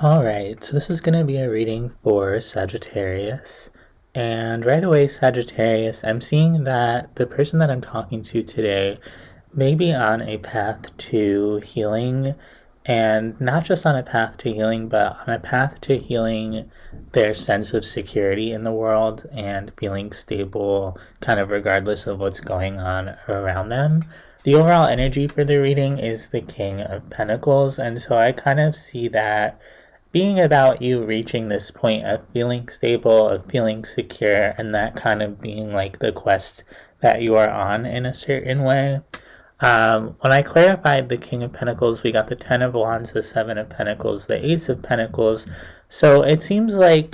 Alright, so this is going to be a reading for Sagittarius. And right away, Sagittarius, I'm seeing that the person that I'm talking to today may be on a path to healing, and not just on a path to healing, but on a path to healing their sense of security in the world and feeling stable, kind of regardless of what's going on around them. The overall energy for the reading is the King of Pentacles, and so I kind of see that being about you reaching this point of feeling stable, of feeling secure, and that kind of being like the quest that you are on in a certain way. When I clarified the King of Pentacles, we got the Ten of Wands, the Seven of Pentacles, the Ace of Pentacles. So it seems like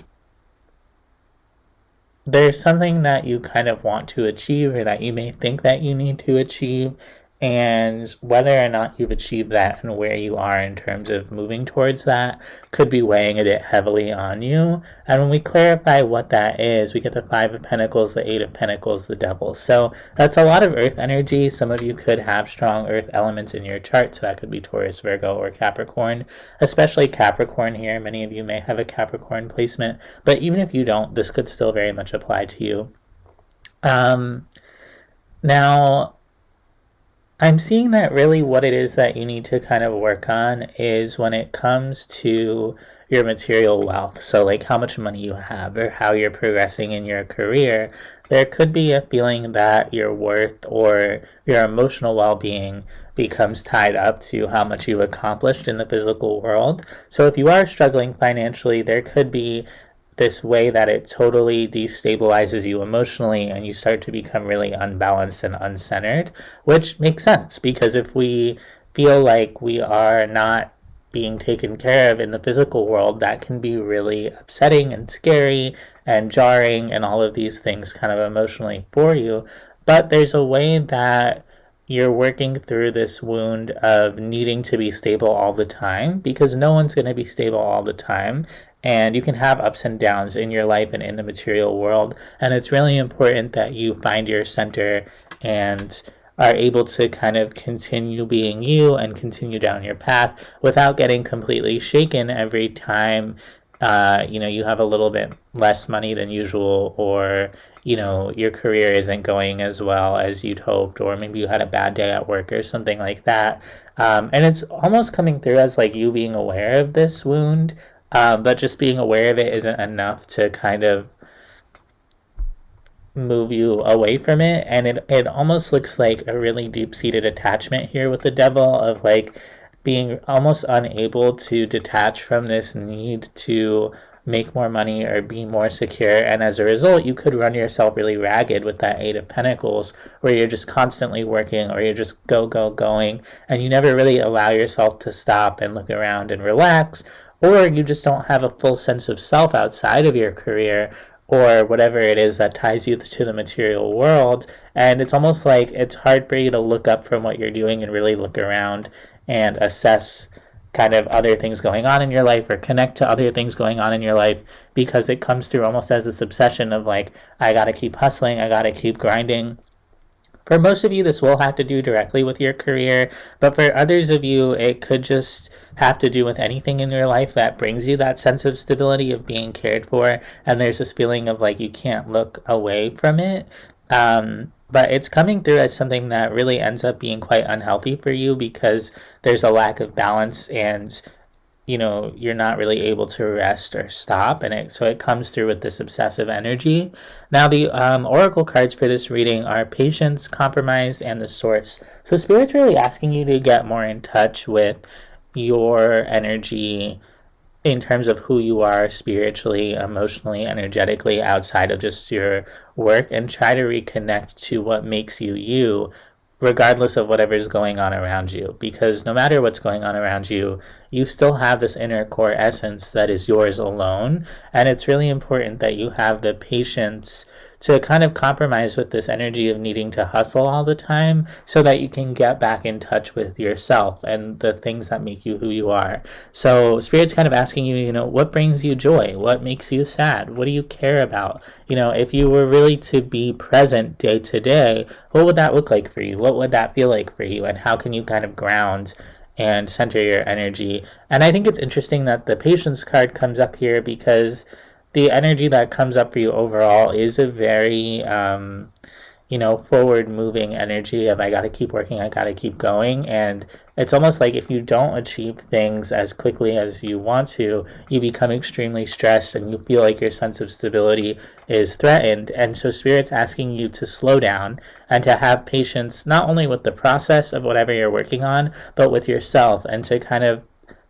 there's something that you kind of want to achieve, or that you may think that you need to achieve, and whether or not you've achieved that and where you are in terms of moving towards that could be weighing a bit heavily on you. And when we clarify what that is, we get the Five of Pentacles, the Eight of Pentacles, the Devil. So that's a lot of earth energy. Some of you could have strong earth elements in your chart, so that could be Taurus, Virgo, or Capricorn, especially Capricorn here. Many of you may have a Capricorn placement, but even if you don't, this could still very much apply to you. Now, I'm seeing that really what it is that you need to kind of work on is when it comes to your material wealth. So like how much money you have or how you're progressing in your career, there could be a feeling that your worth or your emotional well-being becomes tied up to how much you've accomplished in the physical world. So if you are struggling financially, there could be this way that it totally destabilizes you emotionally and you start to become really unbalanced and uncentered, which makes sense because if we feel like we are not being taken care of in the physical world, that can be really upsetting and scary and jarring and all of these things kind of emotionally for you. But there's a way that you're working through this wound of needing to be stable all the time, because no one's going to be stable all the time, and you can have ups and downs in your life and in the material world, and it's really important that you find your center and are able to kind of continue being you and continue down your path without getting completely shaken every time you have a little bit less money than usual, or your career isn't going as well as you'd hoped, or maybe you had a bad day at work or something like that. And it's almost coming through as like you being aware of this wound, but just being aware of it isn't enough to kind of move you away from it. And it almost looks like a really deep-seated attachment here with the Devil, of like being almost unable to detach from this need to make more money or be more secure, and as a result you could run yourself really ragged with that Eight of Pentacles, where you're just constantly working, or you're just going, and you never really allow yourself to stop and look around and relax, or you just don't have a full sense of self outside of your career or whatever it is that ties you to the material world. And it's almost like it's hard for you to look up from what you're doing and really look around and assess kind of other things going on in your life, or connect to other things going on in your life, because it comes through almost as this obsession of like, I gotta keep hustling, I gotta keep grinding. For most of you, this will have to do directly with your career, but for others of you, it could just have to do with anything in your life that brings you that sense of stability, of being cared for, and there's this feeling of like you can't look away from it. But it's coming through as something that really ends up being quite unhealthy for you, because there's a lack of balance, and you're not really able to rest or stop, and so it comes through with this obsessive energy. Now the oracle cards for this reading are Patience, Compromise, and the Source. So Spirit's really asking you to get more in touch with your energy in terms of who you are spiritually, emotionally, energetically, outside of just your work, and try to reconnect to what makes you you, regardless of whatever's going on around you. Because no matter what's going on around you, you still have this inner core essence that is yours alone, and it's really important that you have the patience to kind of compromise with this energy of needing to hustle all the time, so that you can get back in touch with yourself and the things that make you who you are. So Spirit's kind of asking you, what brings you joy? What makes you sad? What do you care about? If you were really to be present day to day, what would that look like for you? What would that feel like for you? And how can you kind of ground and center your energy. And I think it's interesting that the patience card comes up here because the energy that comes up for you overall is a very forward moving energy of I got to keep working, I got to keep going. And it's almost like if you don't achieve things as quickly as you want to, you become extremely stressed and you feel like your sense of stability is threatened. And so Spirit's asking you to slow down and to have patience, not only with the process of whatever you're working on, but with yourself, and to kind of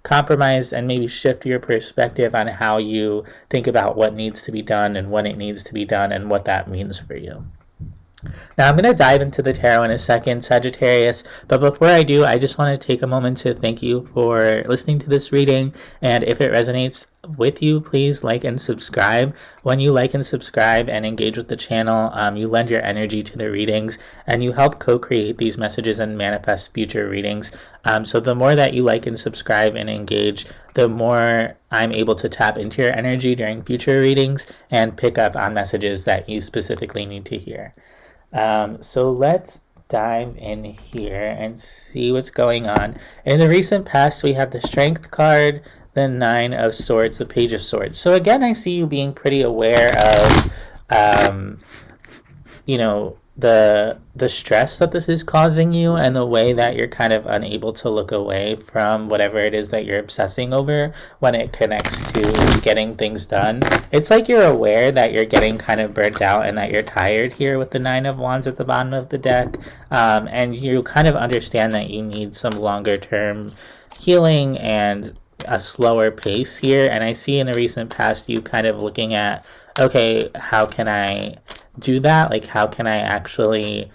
compromise and maybe shift your perspective on how you think about what needs to be done and when it needs to be done and what that means for you. Now, I'm going to dive into the tarot in a second, Sagittarius, but before I do, I just want to take a moment to thank you for listening to this reading, and if it resonates with you, please like and subscribe. When you like and subscribe and engage with the channel, you lend your energy to the readings, and you help co-create these messages and manifest future readings. So the more that you like and subscribe and engage, the more I'm able to tap into your energy during future readings and pick up on messages that you specifically need to hear. So let's dive in here and see what's going on. In the recent past, we have the Strength card, the Nine of Swords, the Page of Swords. So again, I see you being pretty aware of, the stress that this is causing you and the way that you're kind of unable to look away from whatever it is that you're obsessing over when it connects to getting things done. It's like you're aware that you're getting kind of burnt out and that you're tired here with the Nine of Wands at the bottom of the deck, and you kind of understand that you need some longer term healing and a slower pace here. And I see in the recent past you kind of looking at, okay, how can I do that? Like, how can I actually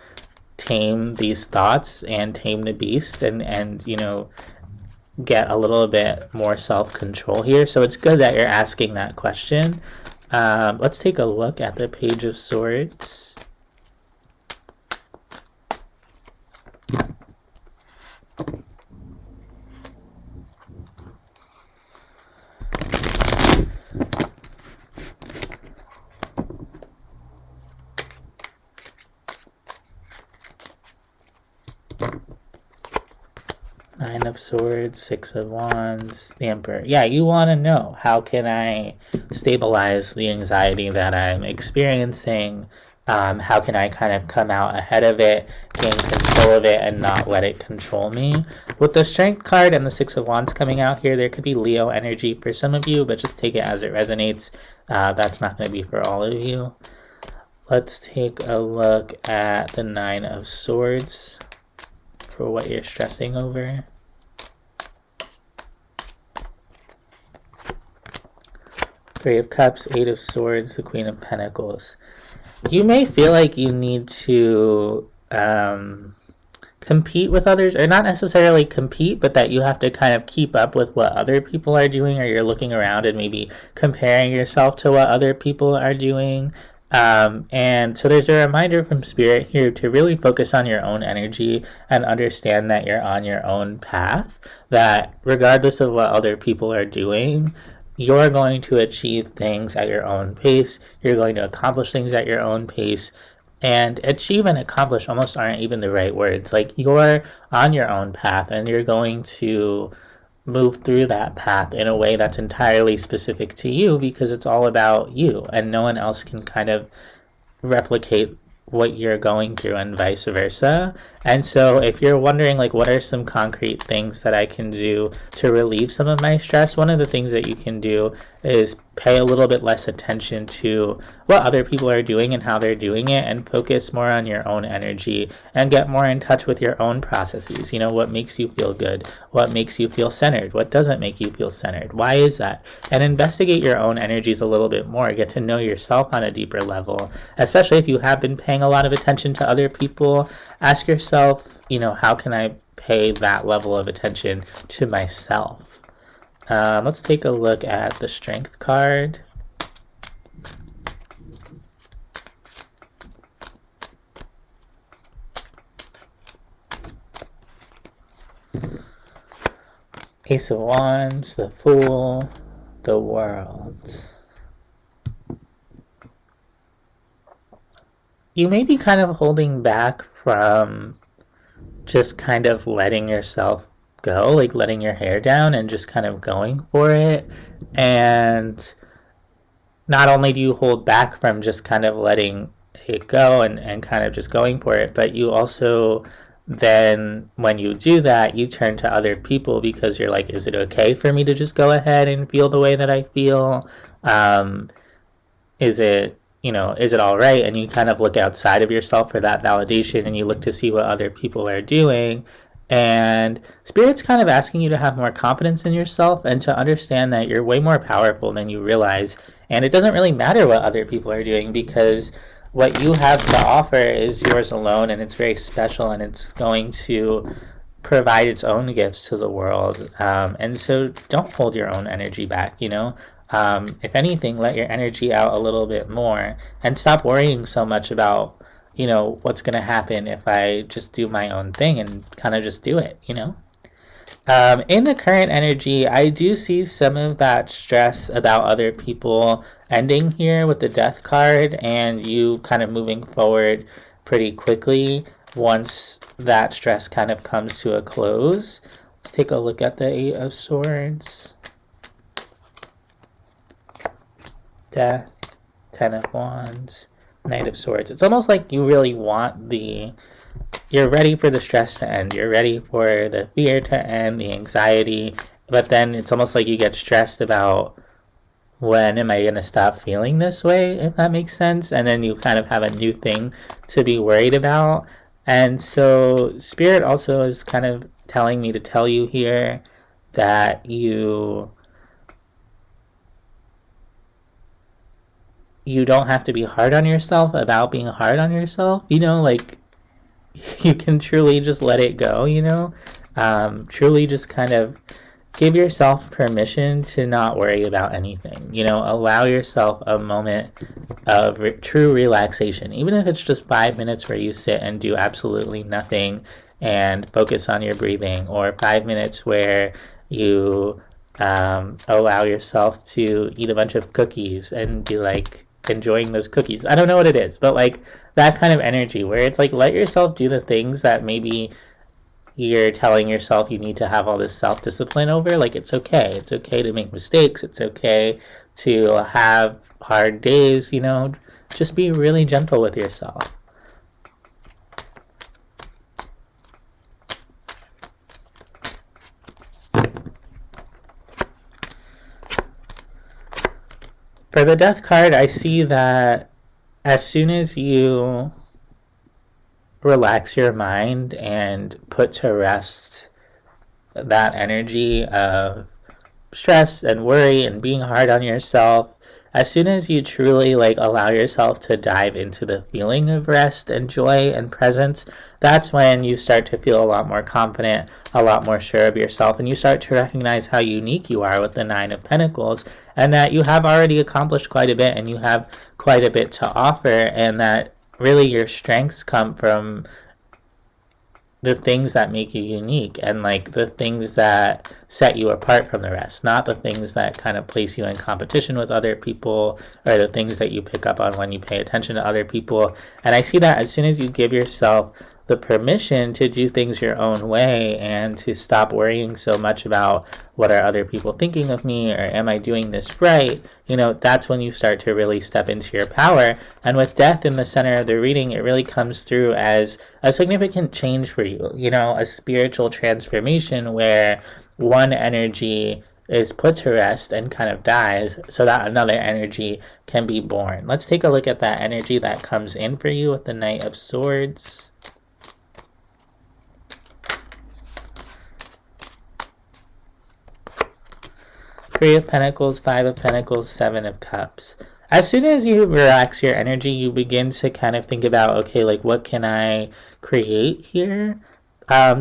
tame these thoughts and tame the beast and get a little bit more self-control here? So it's good that you're asking that question. Let's take a look at the Page of Swords. Nine of Swords, Six of Wands, the Emperor. Yeah, you want to know, how can I stabilize the anxiety that I'm experiencing? How can I kind of come out ahead of it, gain control of it, and not let it control me? With the Strength card and the Six of Wands coming out here, there could be Leo energy for some of you, but just take it as it resonates. That's not going to be for all of you. Let's take a look at the Nine of Swords for what you're stressing over. Three of Cups, Eight of Swords, the Queen of Pentacles. You may feel like you need to compete with others, or not necessarily compete, but that you have to kind of keep up with what other people are doing, or you're looking around and maybe comparing yourself to what other people are doing. And so there's a reminder from Spirit here to really focus on your own energy and understand that you're on your own path, that regardless of what other people are doing, you're going to achieve things at your own pace. You're going to accomplish things at your own pace. And achieve and accomplish almost aren't even the right words. Like, you're on your own path and you're going to move through that path in a way that's entirely specific to you, because it's all about you and no one else can kind of replicate what you're going through and vice versa. And so if you're wondering, like, what are some concrete things that I can do to relieve some of my stress, one of the things that you can do is pay a little bit less attention to what other people are doing and how they're doing it, and focus more on your own energy and get more in touch with your own processes. What makes you feel good, what makes you feel centered, what doesn't make you feel centered, why is that? And investigate your own energies a little bit more, get to know yourself on a deeper level, especially if you have been paying a lot of attention to other people. Ask yourself, how can I pay that level of attention to myself? Let's take a look at the Strength card. Ace of Wands, the Fool, the World. You may be kind of holding back from just kind of letting yourself go, like letting your hair down and just kind of going for it. And not only do you hold back from just kind of letting it go and kind of just going for it, but you also then, when you do that, you turn to other people because you're like, is it okay for me to just go ahead and feel the way that I feel? Is it, is it all right? And you kind of look outside of yourself for that validation, and you look to see what other people are doing. And Spirit's kind of asking you to have more confidence in yourself and to understand that you're way more powerful than you realize. And it doesn't really matter what other people are doing, because what you have to offer is yours alone, and it's very special, and it's going to provide its own gifts to the world. And so don't hold your own energy back, If anything, let your energy out a little bit more and stop worrying so much about, what's going to happen if I just do my own thing and kind of just do it, In the current energy, I do see some of that stress about other people ending here with the Death card, and you kind of moving forward pretty quickly once that stress kind of comes to a close. Let's take a look at the Eight of Swords. Death, Ten of Wands, Knight of Swords. It's almost like you really want you're ready for the stress to end. You're ready for the fear to end, the anxiety. But then it's almost like you get stressed about, when am I going to stop feeling this way, if that makes sense? And then you kind of have a new thing to be worried about. And so Spirit also is kind of telling me to tell you here that you don't have to be hard on yourself about being hard on yourself, like you can truly just let it go, truly just kind of give yourself permission to not worry about anything, allow yourself a moment of true relaxation, even if it's just 5 minutes where you sit and do absolutely nothing and focus on your breathing, or 5 minutes where you allow yourself to eat a bunch of cookies and be like enjoying those cookies. I don't know what it is, but like that kind of energy where it's like, let yourself do the things that maybe you're telling yourself you need to have all this self-discipline over. Like, it's okay. It's okay to make mistakes. It's okay to have hard days, just be really gentle with yourself. For the Death card, I see that as soon as you relax your mind and put to rest that energy of stress and worry and being hard on yourself, as soon as you truly allow yourself to dive into the feeling of rest and joy and presence, that's when you start to feel a lot more confident, a lot more sure of yourself, and you start to recognize how unique you are with the Nine of Pentacles, and that you have already accomplished quite a bit, and you have quite a bit to offer, and that really your strengths come from the things that make you unique, and the things that set you apart from the rest, not the things that kind of place you in competition with other people, or the things that you pick up on when you pay attention to other people. And I see that as soon as you give yourself the permission to do things your own way and to stop worrying so much about what are other people thinking of me, or am I doing this right, that's when you start to really step into your power. And with Death in the center of the reading, it really comes through as a significant change for you, a spiritual transformation where one energy is put to rest and kind of dies so that another energy can be born. Let's take a look at that energy that comes in for you with the Knight of Swords. Three of Pentacles, Five of Pentacles, Seven of Cups. As soon as you relax your energy, you begin to kind of think about, okay, what can I create here?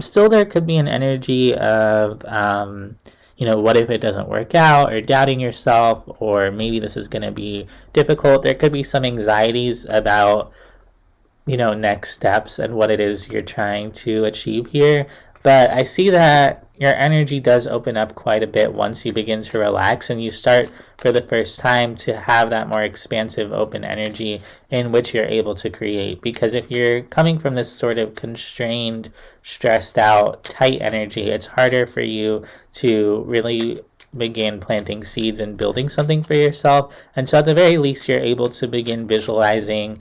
Still, there could be an energy of, what if it doesn't work out, or doubting yourself, or maybe this is going to be difficult. There could be some anxieties about, next steps and what it is you're trying to achieve here. But I see that your energy does open up quite a bit once you begin to relax and you start for the first time to have that more expansive, open energy in which you're able to create. Because if you're coming from this sort of constrained, stressed out, tight energy, it's harder for you to really begin planting seeds and building something for yourself. And so, at the very least, you're able to begin visualizing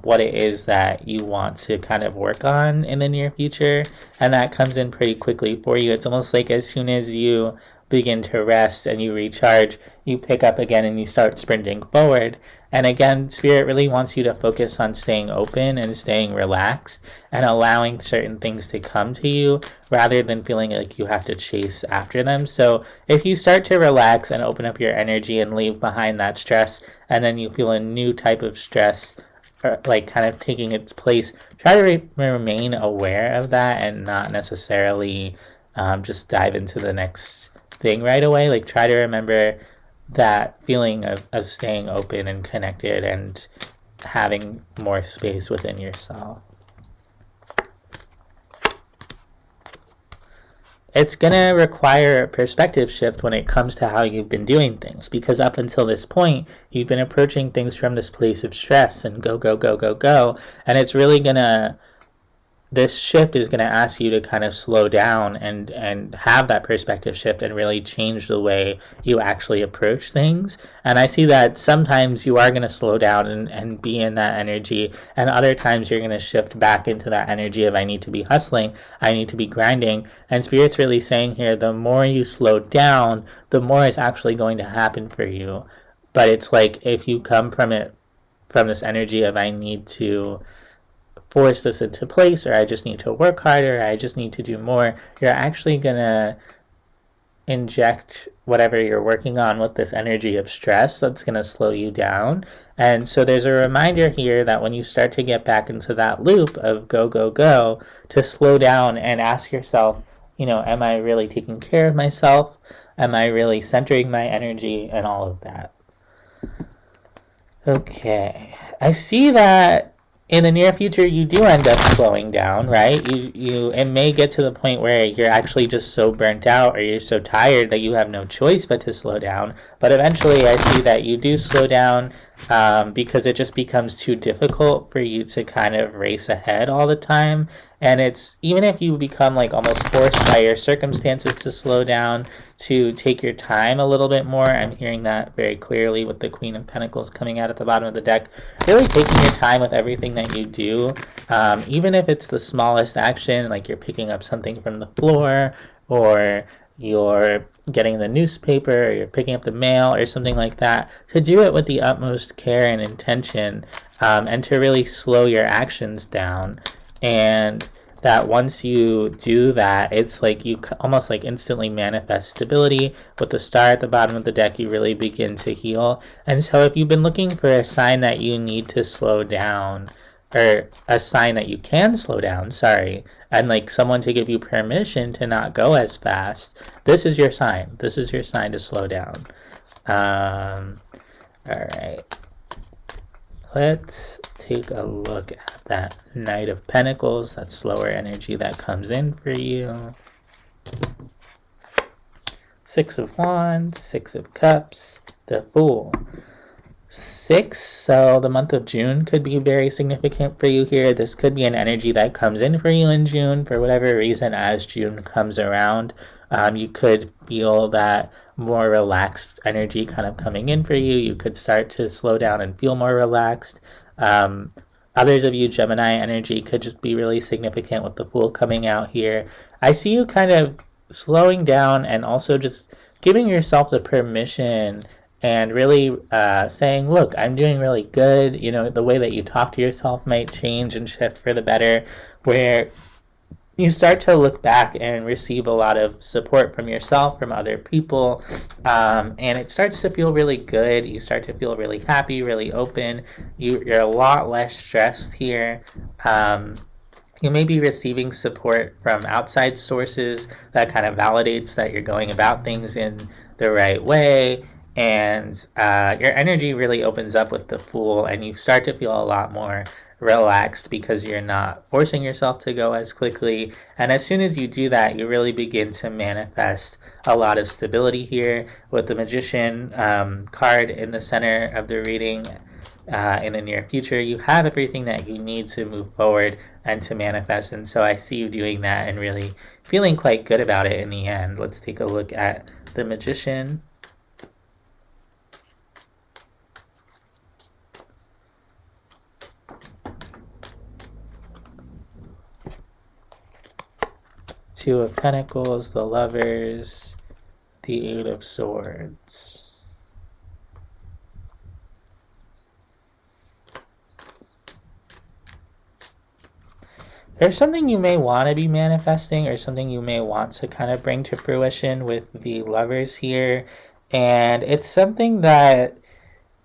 what it is that you want to kind of work on in the near future. And that comes in pretty quickly for you. It's almost like as soon as you begin to rest and you recharge, you pick up again and you start sprinting forward. And again, Spirit really wants you to focus on staying open and staying relaxed and allowing certain things to come to you rather than feeling like you have to chase after them. So if you start to relax and open up your energy and leave behind that stress, and then you feel a new type of stress like kind of taking its place, try to remain aware of that and not necessarily just dive into the next thing right away. Like try to remember that feeling of staying open and connected and having more space within yourself. It's going to require a perspective shift when it comes to how you've been doing things, because up until this point, you've been approaching things from this place of stress and go, go, go, go, go. And it's really going to, this shift is going to ask you to kind of slow down and have that perspective shift and really change the way you actually approach things. And I see that sometimes you are going to slow down and be in that energy, and other times you're going to shift back into that energy of I need to be hustling, I need to be grinding. And Spirit's really saying here, the more you slow down, the more is actually going to happen for you. But it's like if you come from it, from this energy of I need to force this into place, or I just need to work harder, or I just need to do more, you're actually going to inject whatever you're working on with this energy of stress that's going to slow you down. And so there's a reminder here that when you start to get back into that loop of go, go, go, to slow down and ask yourself, you know, am I really taking care of myself? Am I really centering my energy and all of that? Okay, I see that in the near future, you do end up slowing down, right? It may get to the point where you're actually just so burnt out or you're so tired that you have no choice but to slow down. But eventually, I see that you do slow down because it just becomes too difficult for you to kind of race ahead all the time. And it's, even if you become like almost forced by your circumstances to slow down, to take your time a little bit more. I'm hearing that very clearly with the Queen of Pentacles coming out at the bottom of the deck. Really taking your time with everything that you do, even if it's the smallest action, like you're picking up something from the floor, or you're getting the newspaper, or you're picking up the mail or something like that, to do it with the utmost care and intention, and to really slow your actions down. And that once you do that, it's like you almost like instantly manifest stability. With the star at the bottom of the deck, you really begin to heal. And so if you've been looking for a sign that you need to slow down, or a sign that you can slow down, and like someone to give you permission to not go as fast, this is your sign. This is your sign to slow down. All right. Let's take a look at that Knight of Pentacles, that slower energy that comes in for you. Six of Wands, Six of Cups, the Fool. 6, so the month of June could be very significant for you here. This could be an energy that comes in for you in June for whatever reason. As June comes around, you could feel that more relaxed energy kind of coming in for you. You could start to slow down and feel more relaxed. Others of you, Gemini energy could just be really significant with the Fool coming out here. I see you kind of slowing down and also just giving yourself the permission and really saying, look, I'm doing really good. You know, the way that you talk to yourself might change and shift for the better, where you start to look back and receive a lot of support from yourself, from other people, and it starts to feel really good. You start to feel really happy, really open. You're a lot less stressed here. You may be receiving support from outside sources that kind of validates that you're going about things in the right way. And your energy really opens up with the Fool, and you start to feel a lot more relaxed because you're not forcing yourself to go as quickly. And as soon as you do that, you really begin to manifest a lot of stability here with the Magician card in the center of the reading. In the near future, you have everything that you need to move forward and to manifest. And so I see you doing that and really feeling quite good about it in the end. Let's take a look at the Magician. Two of Pentacles, the Lovers, the Eight of Swords. There's something you may want to be manifesting or something you may want to kind of bring to fruition with the Lovers here. And it's something that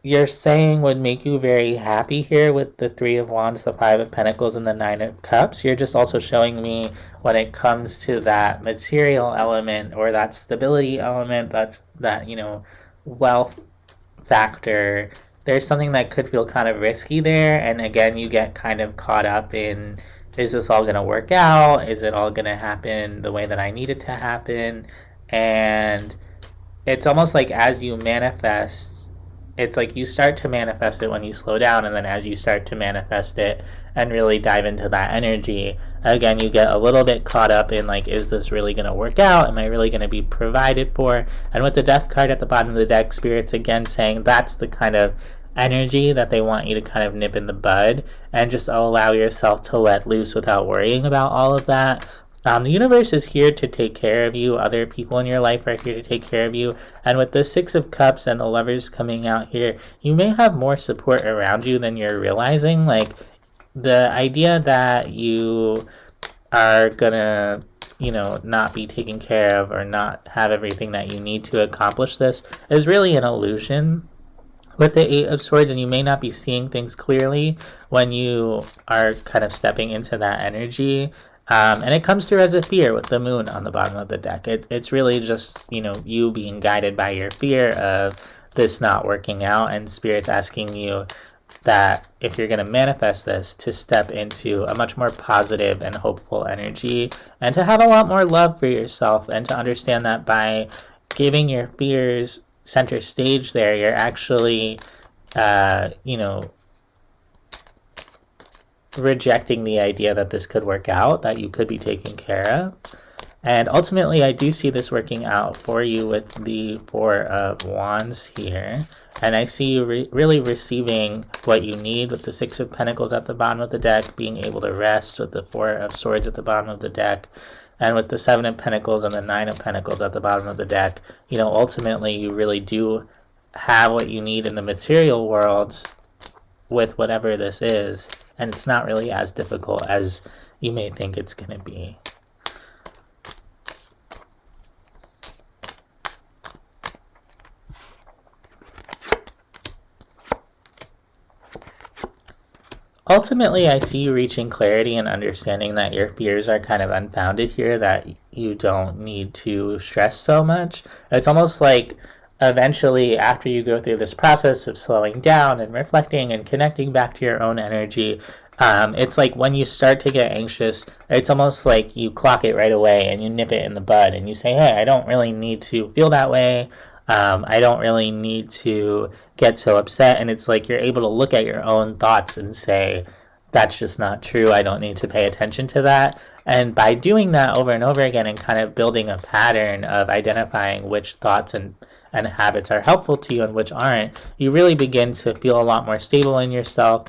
you're saying would make you very happy here with the Three of Wands, the Five of Pentacles, and the Nine of Cups. You're just also showing me when it comes to that material element or that stability element, that, you know, wealth factor. There's something that could feel kind of risky there. And again, you get kind of caught up in, is this all going to work out? Is it all going to happen the way that I need it to happen? And it's almost like as you manifest, it's like you start to manifest it when you slow down, and then as you start to manifest it and really dive into that energy, again, you get a little bit caught up in like, is this really going to work out? Am I really going to be provided for? And with the Death card at the bottom of the deck, Spirit's again saying that's the kind of energy that they want you to kind of nip in the bud and just allow yourself to let loose without worrying about all of that. The universe is here to take care of you. Other people in your life are here to take care of you. And with the Six of Cups and the Lovers coming out here, you may have more support around you than you're realizing. Like, the idea that you are gonna, you know, not be taken care of or not have everything that you need to accomplish this is really an illusion with the Eight of Swords, and you may not be seeing things clearly when you are kind of stepping into that energy. And it comes through as a fear with the Moon on the bottom of the deck. It's really just, you know, you being guided by your fear of this not working out, and Spirit's asking you that if you're going to manifest this, to step into a much more positive and hopeful energy, and to have a lot more love for yourself, and to understand that by giving your fears center stage there, you're actually, you know, rejecting the idea that this could work out, that you could be taken care of. And ultimately, I do see this working out for you with the Four of Wands here. And I see you really receiving what you need with the Six of Pentacles at the bottom of the deck, being able to rest with the Four of Swords at the bottom of the deck, and with the Seven of Pentacles and the Nine of Pentacles at the bottom of the deck. You know, ultimately, you really do have what you need in the material world with whatever this is. And it's not really as difficult as you may think it's going to be. Ultimately, I see you reaching clarity and understanding that your fears are kind of unfounded here, that you don't need to stress so much. It's almost like eventually, after you go through this process of slowing down and reflecting and connecting back to your own energy, it's like when you start to get anxious, it's almost like you clock it right away and you nip it in the bud and you say, hey, I don't really need to feel that way. I don't really need to get so upset. And it's like you're able to look at your own thoughts and say, that's just not true. I don't need to pay attention to that. And by doing that over and over again and kind of building a pattern of identifying which thoughts and habits are helpful to you and which aren't, you really begin to feel a lot more stable in yourself,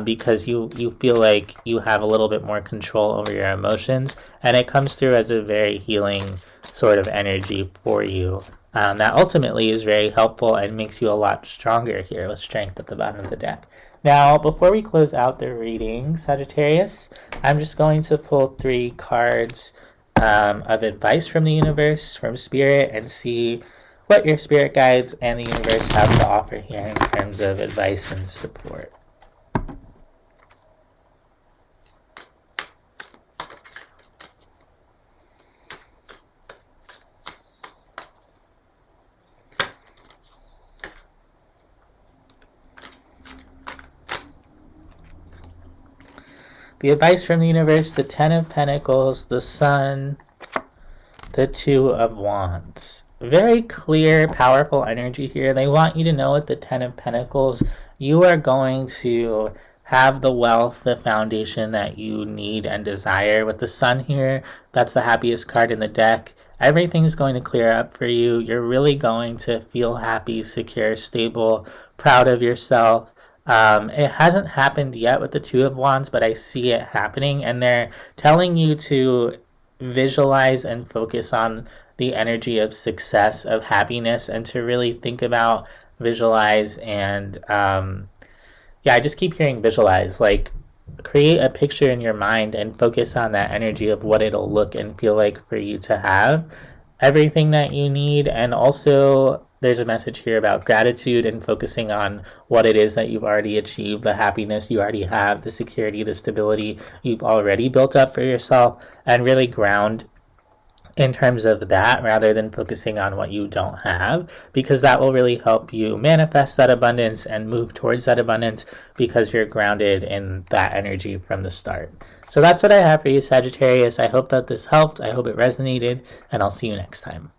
because you feel like you have a little bit more control over your emotions. And it comes through as a very healing sort of energy for you. That ultimately is very helpful and makes you a lot stronger here with Strength at the bottom of the deck. Now, before we close out the reading, Sagittarius, I'm just going to pull 3 cards of advice from the universe, from Spirit, and see what your spirit guides and the universe have to offer here in terms of advice and support. The advice from the universe, the Ten of Pentacles, the Sun, the Two of Wands. Very clear, powerful energy here. They want you to know with the Ten of Pentacles, you are going to have the wealth, the foundation that you need and desire. With the Sun here, that's the happiest card in the deck. Everything's going to clear up for you. You're really going to feel happy, secure, stable, proud of yourself. It hasn't happened yet with the Two of Wands, but I see it happening, and they're telling you to visualize and focus on the energy of success, of happiness, and to really think about, visualize, and I just keep hearing visualize. Like, create a picture in your mind and focus on that energy of what it'll look and feel like for you to have everything that you need. And also, there's a message here about gratitude and focusing on what it is that you've already achieved, the happiness you already have, the security, the stability you've already built up for yourself, and really ground in terms of that rather than focusing on what you don't have, because that will really help you manifest that abundance and move towards that abundance because you're grounded in that energy from the start. So that's what I have for you, Sagittarius. I hope that this helped. I hope it resonated, and I'll see you next time.